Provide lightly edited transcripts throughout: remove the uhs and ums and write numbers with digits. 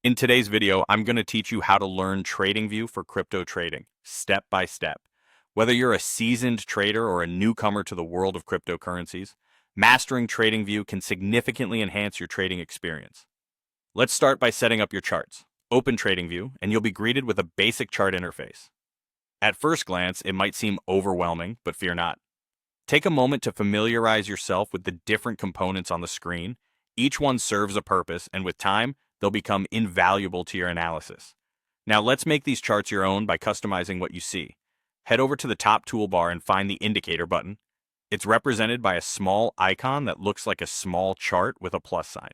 In today's video, I'm going to teach you how to learn TradingView for crypto trading, step by step. Whether you're a seasoned trader or a newcomer to the world of cryptocurrencies, mastering TradingView can significantly enhance your trading experience. Let's start by setting up your charts. Open TradingView, and you'll be greeted with a basic chart interface. At first glance, it might seem overwhelming, but fear not. Take a moment to familiarize yourself with the different components on the screen. Each one serves a purpose, and with time, they'll become invaluable to your analysis. Now let's make these charts your own by customizing what you see. Head over to the top toolbar and find the indicator button. It's represented by a small icon that looks like a small chart with a plus sign.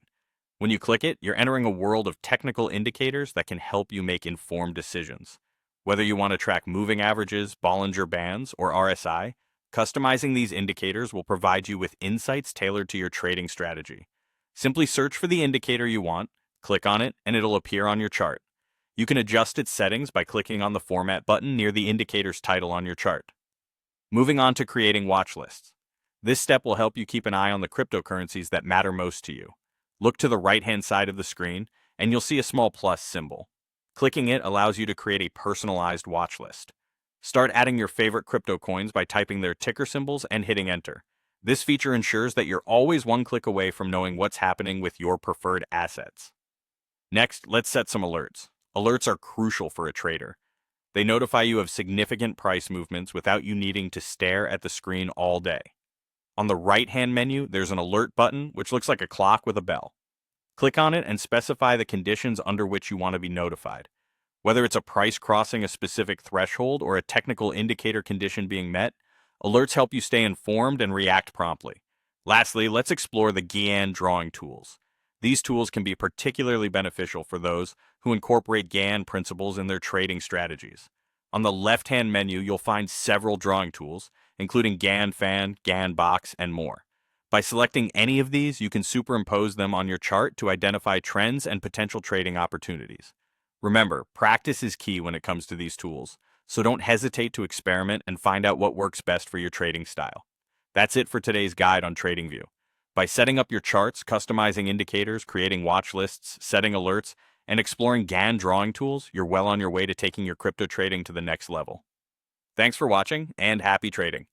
When you click it, you're entering a world of technical indicators that can help you make informed decisions. Whether you want to track moving averages, Bollinger Bands, or RSI, customizing these indicators will provide you with insights tailored to your trading strategy. Simply search for the indicator you want, click on it, and it'll appear on your chart. You can adjust its settings by clicking on the Format button near the indicator's title on your chart. Moving on to creating watch lists. This step will help you keep an eye on the cryptocurrencies that matter most to you. Look to the right-hand side of the screen, and you'll see a small plus symbol. Clicking it allows you to create a personalized watch list. Start adding your favorite crypto coins by typing their ticker symbols and hitting enter. This feature ensures that you're always one click away from knowing what's happening with your preferred assets. Next, let's set some alerts. Alerts are crucial for a trader. They notify you of significant price movements without you needing to stare at the screen all day. On the right-hand menu, there's an alert button, which looks like a clock with a bell. Click on it and specify the conditions under which you want to be notified. Whether it's a price crossing a specific threshold or a technical indicator condition being met, alerts help you stay informed and react promptly. Lastly, let's explore the Gann drawing tools. These tools can be particularly beneficial for those who incorporate Gann principles in their trading strategies. On the left-hand menu, you'll find several drawing tools, including Gann Fan, Gann Box, and more. By selecting any of these, you can superimpose them on your chart to identify trends and potential trading opportunities. Remember, practice is key when it comes to these tools, so don't hesitate to experiment and find out what works best for your trading style. That's it for today's guide on TradingView. By setting up your charts, customizing indicators, creating watch lists, setting alerts, and exploring Gann drawing tools, you're well on your way to taking your crypto trading to the next level. Thanks for watching, and happy trading.